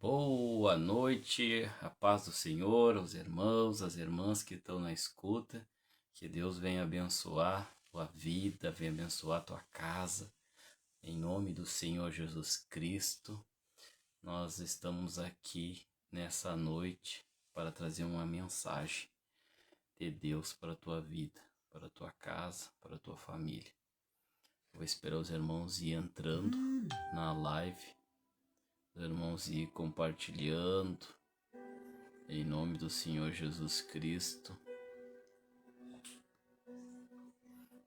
Boa noite, a paz do Senhor, aos irmãos, às irmãs que estão na escuta. Que Deus venha abençoar tua vida, venha abençoar tua casa. Em nome do Senhor Jesus Cristo, nós estamos aqui nessa noite para trazer uma mensagem de Deus para a tua vida, para a tua casa, para a tua família. Vou esperar os irmãos ir entrando na live, os irmãos ir compartilhando. Em nome do Senhor Jesus Cristo.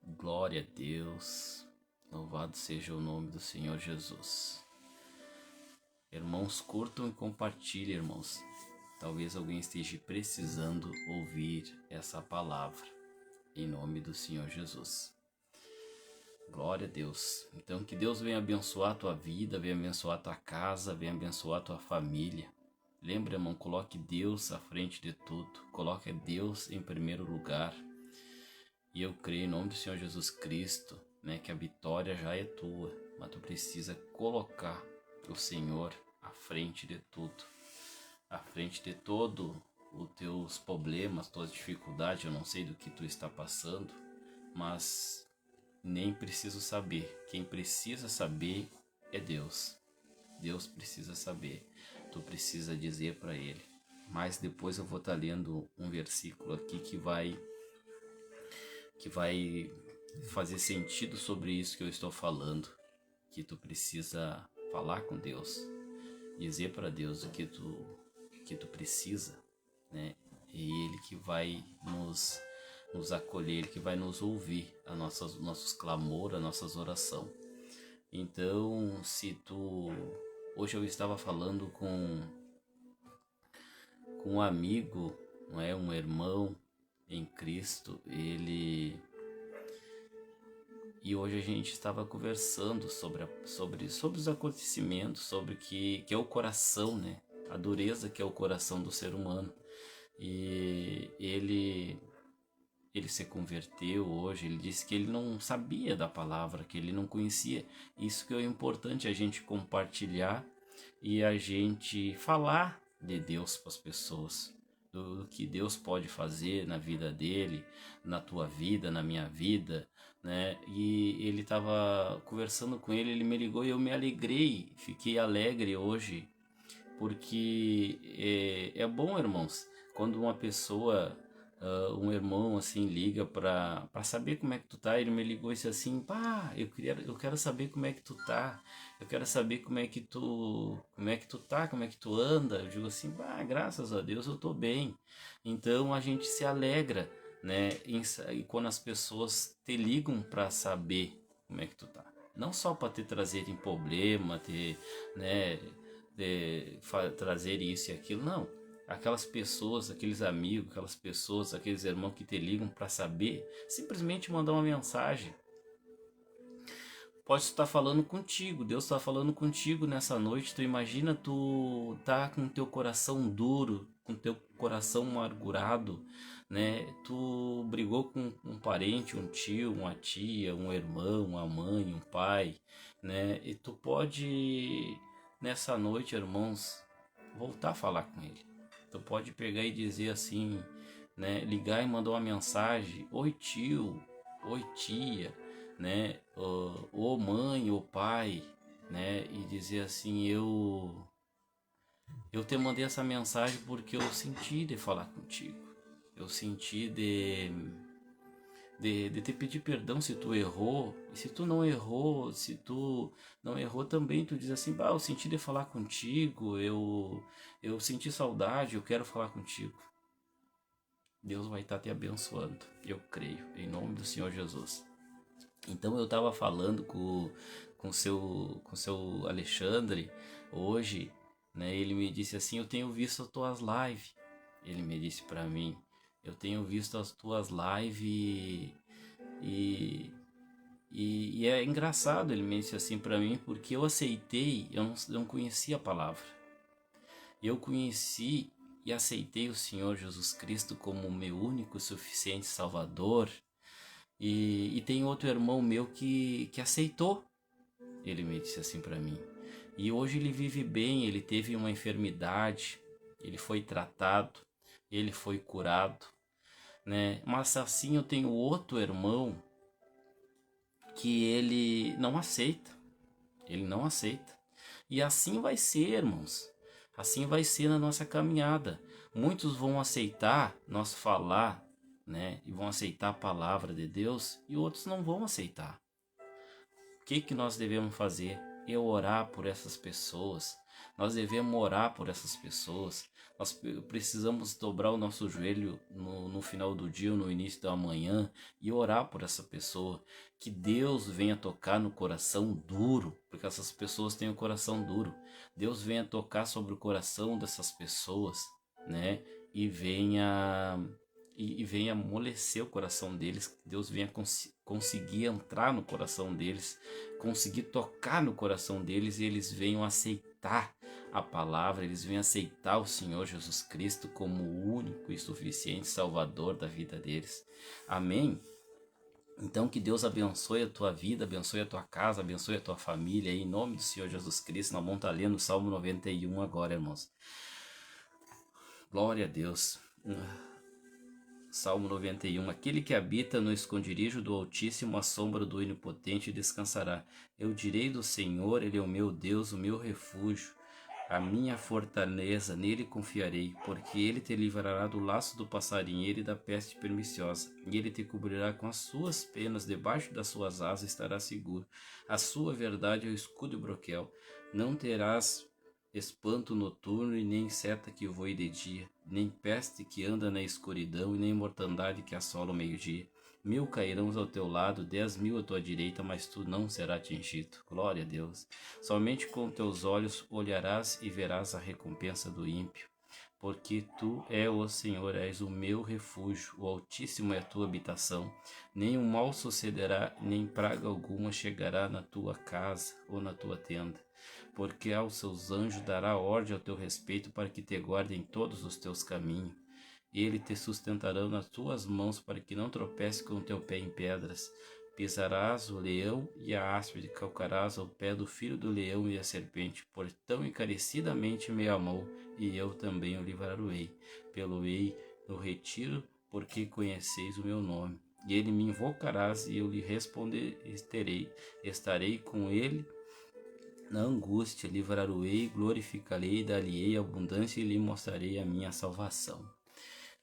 Glória a Deus. Louvado seja o nome do Senhor Jesus. Irmãos, curtam e compartilhem, irmãos. Talvez alguém esteja precisando ouvir essa palavra. Em nome do Senhor Jesus. Glória a Deus. Então que Deus venha abençoar a tua vida, venha abençoar a tua casa, venha abençoar a tua família. Lembra, irmão, coloque Deus à frente de tudo. Coloque Deus em primeiro lugar. E eu creio em nome do Senhor Jesus Cristo, que a vitória já é tua. Mas tu precisa colocar o Senhor à frente de tudo. À frente de todo os teus problemas, tuas dificuldades. Eu não sei do que tu está passando, mas nem preciso saber. Quem precisa saber é Deus. Deus precisa saber. Tu precisa dizer para Ele. Mas depois eu vou estar lendo um versículo aqui que vai fazer sentido sobre isso que eu estou falando. Que tu precisa falar com Deus. Dizer para Deus o que tu precisa, né? E Ele que vai nos acolher, Ele que vai nos ouvir nossos clamores, as nossas orações. Então, hoje eu estava falando com um amigo, não é, um irmão em Cristo, e hoje a gente estava conversando sobre os acontecimentos, sobre que é o coração, né? A dureza que é o coração do ser humano. E ele se converteu hoje. Ele disse que ele não sabia da palavra, que ele não conhecia. Isso que é importante, a gente compartilhar e a gente falar de Deus para as pessoas, do que Deus pode fazer na vida dele, na tua vida, na minha vida, né? E ele estava conversando com ele me ligou e eu me alegrei, fiquei alegre hoje, porque é bom, irmãos, quando uma pessoa, um irmão assim liga para saber como é que tu tá. Ele me ligou e disse assim: pá, eu quero saber como é que tu tá, eu quero saber como é que tu tá, como é que tu anda. Eu digo assim: pá, graças a Deus eu tô bem. Então a gente se alegra, né, e quando as pessoas te ligam para saber como é que tu tá, não só para te trazerem problema, né, trazer isso e aquilo, não. Aquelas pessoas, aqueles amigos, aquelas pessoas, aqueles irmãos que te ligam para saber, simplesmente mandar uma mensagem. Pode estar falando contigo, Deus está falando contigo nessa noite. Tu imagina, tu tá com teu coração duro, com teu coração amargurado, né? Tu brigou com um parente, um tio, uma tia, um irmão, uma mãe, um pai, né? E tu pode, nessa noite, irmãos, voltar a falar com ele. Tu pode pegar e dizer assim, né? Ligar e mandar uma mensagem: oi tio, oi tia, né? Ô mãe, ô pai, né? E dizer assim: eu te mandei essa mensagem porque eu senti de falar contigo. Eu senti de te pedir perdão se tu errou. E se tu não errou, também, tu diz assim: bah, eu senti de falar contigo, eu senti saudade, eu quero falar contigo. Deus vai estar te abençoando, eu creio, em nome do Senhor Jesus. Então eu estava falando com seu Alexandre hoje, né? Ele me disse assim: eu tenho visto as tuas lives. Ele me disse para mim: eu tenho visto as tuas lives e é engraçado. Ele me disse assim para mim, porque eu aceitei, eu não conhecia a palavra. Eu conheci e aceitei o Senhor Jesus Cristo como o meu único e suficiente Salvador. E tem outro irmão meu que aceitou. Ele me disse assim para mim: E hoje ele vive bem, ele teve uma enfermidade, ele foi tratado, ele foi curado, né? Mas assim eu tenho outro irmão que ele não aceita. Ele não aceita. E assim vai ser, irmãos. Assim vai ser na nossa caminhada. Muitos vão aceitar nós falar, né? E vão aceitar a palavra de Deus, e outros não vão aceitar. O que nós devemos fazer? É orar por essas pessoas. Nós devemos orar por essas pessoas. Nós precisamos dobrar o nosso joelho no final do dia ou no início da manhã e orar por essa pessoa. Que Deus venha tocar no coração duro, porque essas pessoas têm o coração duro. Deus venha tocar sobre o coração dessas pessoas, né? E venha amolecer o coração deles. Deus venha conseguir entrar no coração deles, conseguir tocar no coração deles, e eles venham aceitar a palavra, eles venham aceitar o Senhor Jesus Cristo como o único e suficiente Salvador da vida deles. Amém? Então que Deus abençoe a tua vida, abençoe a tua casa, abençoe a tua família, em nome do Senhor Jesus Cristo. Nós vamos estar lendo o Salmo 91 agora, irmãos. Glória a Deus. Salmo 91. Aquele que habita no esconderijo do Altíssimo, à sombra do Onipotente descansará. Eu direi do Senhor, Ele é o meu Deus, o meu refúgio, a minha fortaleza, nele confiarei, porque Ele te livrará do laço do passarinheiro e da peste perniciosa, e Ele te cobrirá com as suas penas, debaixo das suas asas estarás seguro. A sua verdade é o escudo e broquel. Não terás espanto noturno, e nem seta que voe de dia, nem peste que anda na escuridão, e nem mortandade que assola o meio-dia. 1000 cairão ao teu lado, 10.000 à tua direita, mas tu não serás atingido. Glória a Deus. Somente com teus olhos olharás e verás a recompensa do ímpio. Porque tu é o Senhor, és o meu refúgio, o Altíssimo é a tua habitação. Nenhum mal sucederá, nem praga alguma chegará na tua casa ou na tua tenda. Porque aos seus anjos dará ordem ao teu respeito, para que te guardem todos os teus caminhos. Ele te sustentará nas tuas mãos, para que não tropece com o teu pé em pedras. Pisarás o leão e a áspide, calcarás ao pé do filho do leão e a serpente. Por tão encarecidamente me amou, e eu também o livrarei. Pelo-ei no retiro, porque conheceis o meu nome. E ele me invocarás, e eu lhe responderei. Estarei com ele na angústia, livrarei, glorificarei, dar-lhe-ei abundância, e lhe mostrarei a minha salvação.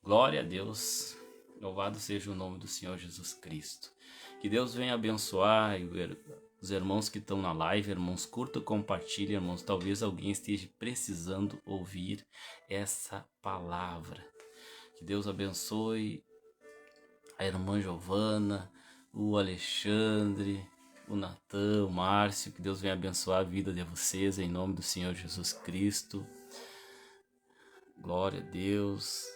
Glória a Deus, louvado seja o nome do Senhor Jesus Cristo. Que Deus venha abençoar os irmãos que estão na live. Irmãos, curta, compartilhe, irmãos. Talvez alguém esteja precisando ouvir essa palavra. Que Deus abençoe a irmã Giovana, o Alexandre, o Natan, o Márcio. Que Deus venha abençoar a vida de vocês, em nome do Senhor Jesus Cristo. Glória a Deus.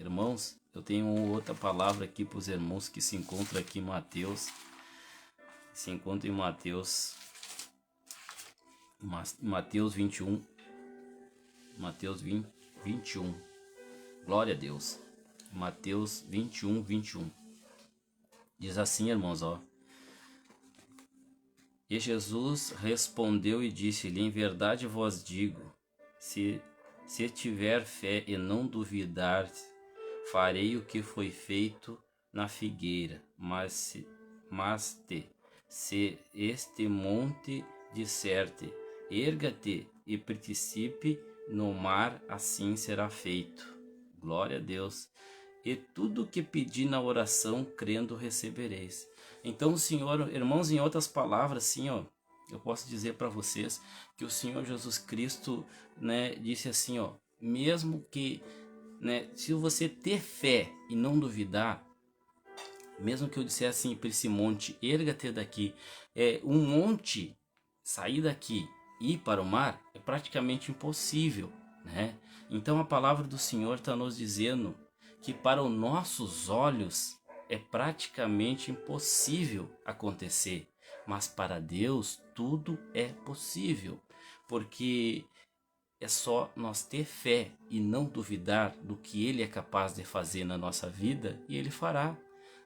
Irmãos, eu tenho outra palavra aqui para os irmãos que se encontram aqui em Mateus. Se encontram em Mateus 21. Mateus 21. Glória a Deus. Mateus 21, 21. Diz assim, irmãos, ó. E Jesus respondeu e disse-lhe: em verdade vos digo, se tiver fé e não duvidar, farei o que foi feito na figueira, se este monte disser-te, erga-te e participe no mar, assim será feito. Glória a Deus. E tudo que pedi na oração, crendo, recebereis. Então, Senhor, irmãos, em outras palavras, assim, ó, eu posso dizer para vocês que o Senhor Jesus Cristo, né, disse assim, ó, mesmo que, né, se você ter fé e não duvidar, mesmo que eu disser assim para esse monte, erga-te daqui, um monte sair daqui e ir para o mar é praticamente impossível, né? Então a palavra do Senhor está nos dizendo que para os nossos olhos é praticamente impossível acontecer, mas para Deus tudo é possível, porque é só nós ter fé e não duvidar do que Ele é capaz de fazer na nossa vida, e Ele fará,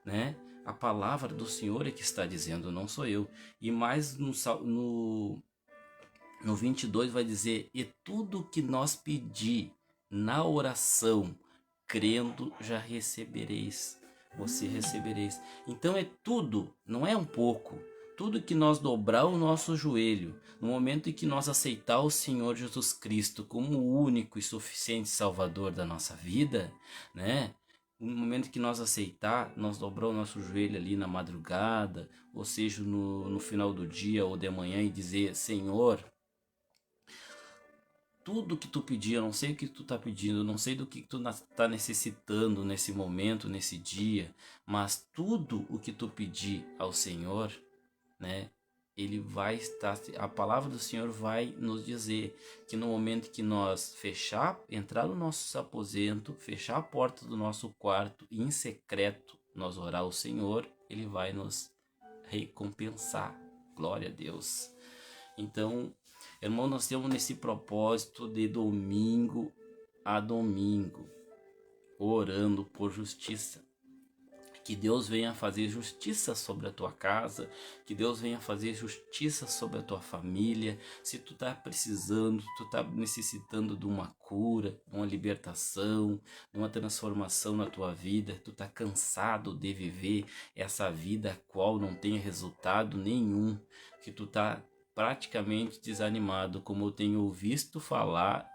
né? A palavra do Senhor é que está dizendo, não sou eu. E mais no 22 vai dizer: e tudo que nós pedir na oração, crendo, já recebereis. Você recebereis. Então é tudo, não é um pouco. Tudo que nós dobrar o nosso joelho, no momento em que nós aceitar o Senhor Jesus Cristo como o único e suficiente Salvador da nossa vida, né? No momento que nós aceitar, nós dobrar o nosso joelho ali na madrugada, ou seja, no final do dia ou de manhã, e dizer: Senhor, tudo que tu pedir, eu não sei o que tu tá pedindo, eu não sei do que tu tá necessitando nesse momento, nesse dia, mas tudo o que tu pedir ao Senhor, né? Ele vai estar, a palavra do Senhor vai nos dizer que no momento que nós entrar no nosso aposento, fechar a porta do nosso quarto e em secreto nós orar ao Senhor, Ele vai nos recompensar. Glória a Deus. Então, irmão, nós temos nesse propósito de domingo a domingo, orando por justiça. Que Deus venha fazer justiça sobre a tua casa, que Deus venha fazer justiça sobre a tua família. Se tu tá precisando, tu tá necessitando de uma cura, de uma libertação, de uma transformação na tua vida, tu tá cansado de viver essa vida a qual não tem resultado nenhum, que tu tá praticamente desanimado, como eu tenho ouvido falar,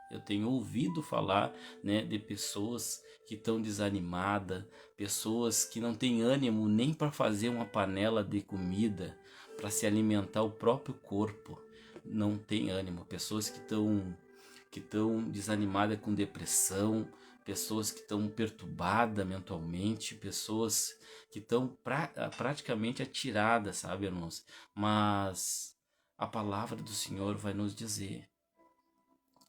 né, de pessoas que estão desanimadas, pessoas que não têm ânimo nem para fazer uma panela de comida, para se alimentar o próprio corpo, não tem ânimo, pessoas que estão desanimadas com depressão, pessoas que estão perturbadas mentalmente, pessoas que estão praticamente atiradas, sabe, irmãos? Mas a palavra do Senhor vai nos dizer: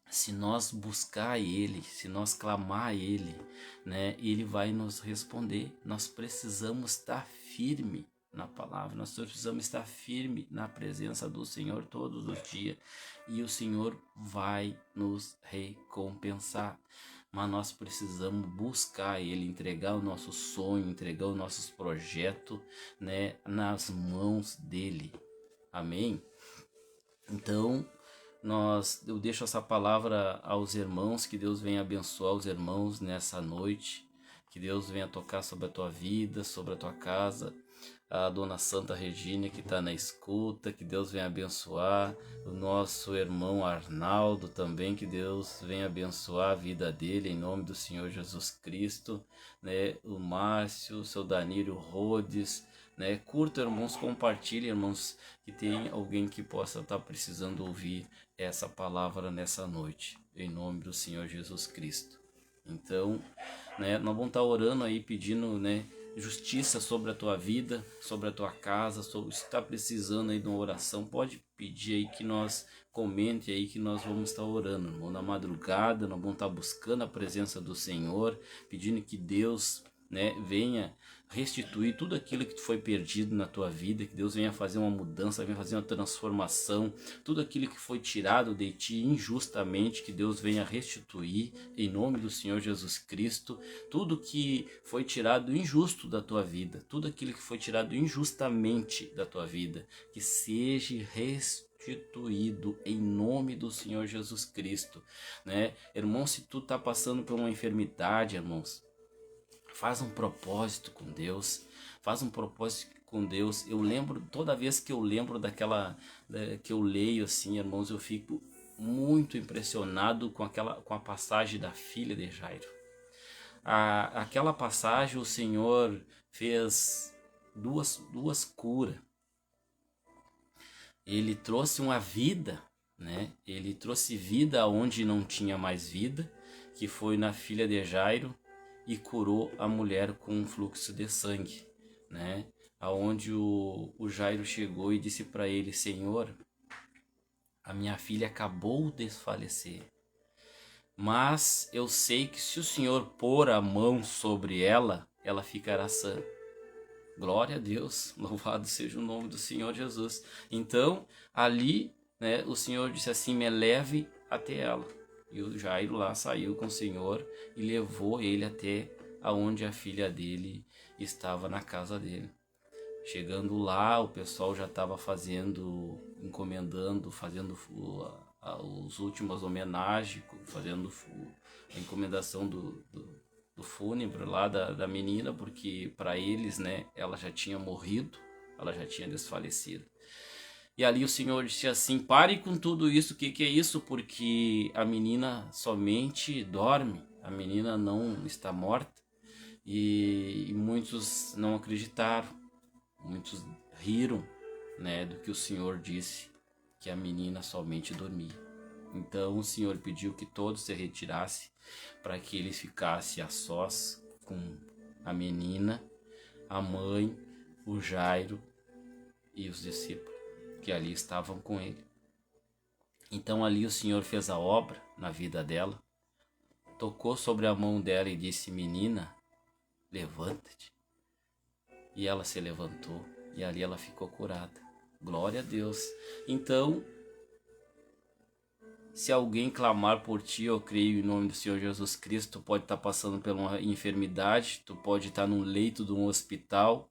se nós buscar Ele, se nós clamar a Ele, né, Ele vai nos responder. Nós precisamos estar firme na palavra, nós precisamos estar firme na presença do Senhor todos os dias, e o Senhor vai nos recompensar. Mas nós precisamos buscar Ele, entregar o nosso sonho, entregar os nossos projetos, né, nas mãos dEle. Amém? Então, eu deixo essa palavra aos irmãos, que Deus venha abençoar os irmãos nessa noite, que Deus venha tocar sobre a tua vida, sobre a tua casa, a dona Santa Regina que está na escuta, que Deus venha abençoar, o nosso irmão Arnaldo também, que Deus venha abençoar a vida dele, em nome do Senhor Jesus Cristo, né? O Márcio, o seu Danilo Rhodes, né? Curta, irmãos, compartilhe, irmãos, que tem alguém que possa estar precisando ouvir essa palavra nessa noite, em nome do Senhor Jesus Cristo. Então, né, nós vamos estar orando aí, pedindo, né, justiça sobre a tua vida, sobre a tua casa, se está precisando aí de uma oração, pode pedir aí que nós comente aí que nós vamos estar orando, irmão. Na madrugada nós vamos estar buscando a presença do Senhor, pedindo que Deus, né, venha restituir tudo aquilo que foi perdido na tua vida, que Deus venha fazer uma mudança, venha fazer uma transformação, tudo aquilo que foi tirado de ti injustamente, que Deus venha restituir em nome do Senhor Jesus Cristo, tudo que foi tirado injusto da tua vida, tudo aquilo que foi tirado injustamente da tua vida, que seja restituído em nome do Senhor Jesus Cristo, né? Irmão, se tu tá passando por uma enfermidade, irmãos, faz um propósito com Deus, faz um propósito com Deus. Eu lembro, toda vez que eu lembro que eu leio assim, irmãos, eu fico muito impressionado com a passagem da filha de Jairo. Aquela passagem o Senhor fez duas curas. Ele trouxe uma vida, né? Ele trouxe vida onde não tinha mais vida, que foi na filha de Jairo, e curou a mulher com um fluxo de sangue, né? Aonde o Jairo chegou e disse para ele: Senhor, a minha filha acabou de falecer, mas eu sei que se o Senhor pôr a mão sobre ela, ela ficará sã. Glória a Deus, louvado seja o nome do Senhor Jesus. Então, ali, né, o Senhor disse assim: me leve até ela. E o Jairo lá saiu com o Senhor e levou ele até aonde a filha dele estava, na casa dele. Chegando lá, o pessoal já estava encomendando, fazendo as últimas homenagens, fazendo a encomendação do fúnebre lá da menina, porque para eles, né, ela já tinha morrido, ela já tinha desfalecido. E ali o Senhor disse assim: pare com tudo isso, o que é isso? Porque a menina somente dorme, a menina não está morta. E muitos não acreditaram, muitos riram, né, do que o Senhor disse, que a menina somente dormia. Então o Senhor pediu que todos se retirassem para que eles ficassem a sós com a menina, a mãe, o Jairo e os discípulos que ali estavam com ele. Então ali o Senhor fez a obra na vida dela, tocou sobre a mão dela e disse: menina, levanta-te. E ela se levantou e ali ela ficou curada. Glória a Deus. Então, se alguém clamar por ti, eu creio em nome do Senhor Jesus Cristo, tu pode estar passando por uma enfermidade, tu pode estar num leito de um hospital,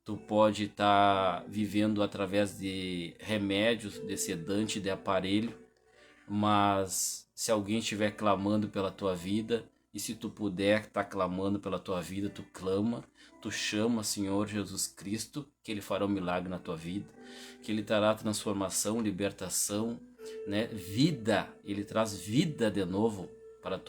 tu pode estar vivendo através de remédios, de sedante, de aparelho, mas se alguém estiver clamando pela tua vida, e se tu puder estar clamando pela tua vida, tu clama, tu chama Senhor Jesus Cristo, que Ele fará um milagre na tua vida, que Ele trará transformação, libertação, né? Vida, Ele traz vida de novo para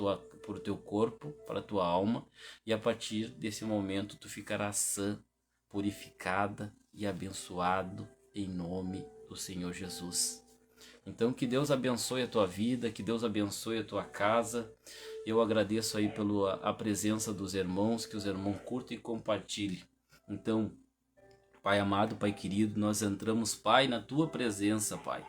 o teu corpo, para a tua alma, e a partir desse momento tu ficarás sã, purificada e abençoado em nome do Senhor Jesus. Então que Deus abençoe a tua vida, que Deus abençoe a tua casa. Eu agradeço aí pela presença dos irmãos, que os irmãos curtem e compartilhem. Então, Pai amado, Pai querido, nós entramos, Pai, na Tua presença, Pai,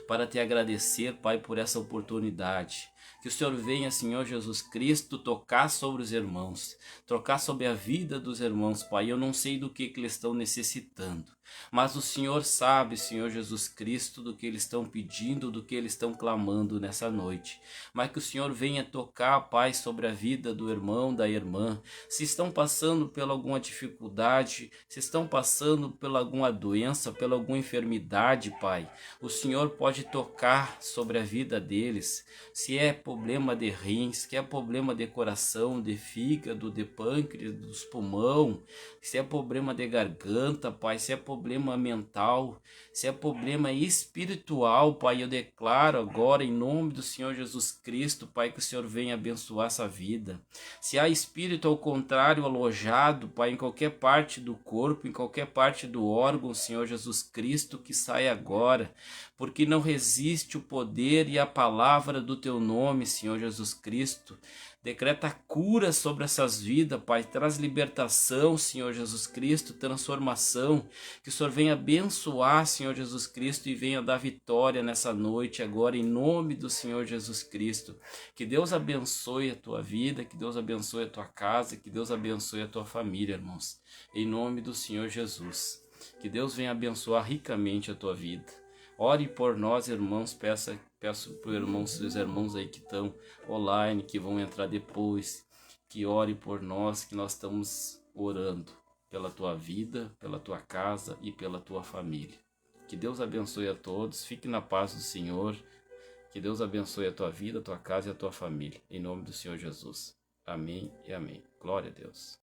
para te agradecer, Pai, por essa oportunidade. Que o Senhor venha, Senhor Jesus Cristo, tocar sobre os irmãos, tocar sobre a vida dos irmãos, Pai. Eu não sei do que eles estão necessitando, mas o Senhor sabe, Senhor Jesus Cristo, do que eles estão pedindo, do que eles estão clamando nessa noite. Mas que o Senhor venha tocar, Pai, sobre a vida do irmão, da irmã. Se estão passando por alguma dificuldade, se estão passando por alguma doença, por alguma enfermidade, Pai, o Senhor pode tocar sobre a vida deles. Se é problema de rins, se é problema de coração, de fígado, de pâncreas, dos pulmão, se é problema de garganta, Pai, se é problema mental, se é problema espiritual, Pai, eu declaro agora em nome do Senhor Jesus Cristo, Pai, que o Senhor venha abençoar essa vida. Se há espírito ao contrário alojado, Pai, em qualquer parte do corpo, em qualquer parte do órgão, Senhor Jesus Cristo, que saia agora, porque não resiste o poder e a palavra do Teu nome, Senhor Jesus Cristo. Decreta cura sobre essas vidas, Pai. Traz libertação, Senhor Jesus Cristo, transformação. Que o Senhor venha abençoar, Senhor Jesus Cristo, e venha dar vitória nessa noite agora, em nome do Senhor Jesus Cristo. Que Deus abençoe a tua vida, que Deus abençoe a tua casa, que Deus abençoe a tua família, irmãos. Em nome do Senhor Jesus. Que Deus venha abençoar ricamente a tua vida. Ore por nós, irmãos, peço para os irmãos aí que estão online, que vão entrar depois, que ore por nós, que nós estamos orando pela tua vida, pela tua casa e pela tua família. Que Deus abençoe a todos, fique na paz do Senhor, que Deus abençoe a tua vida, a tua casa e a tua família, em nome do Senhor Jesus. Amém e amém. Glória a Deus.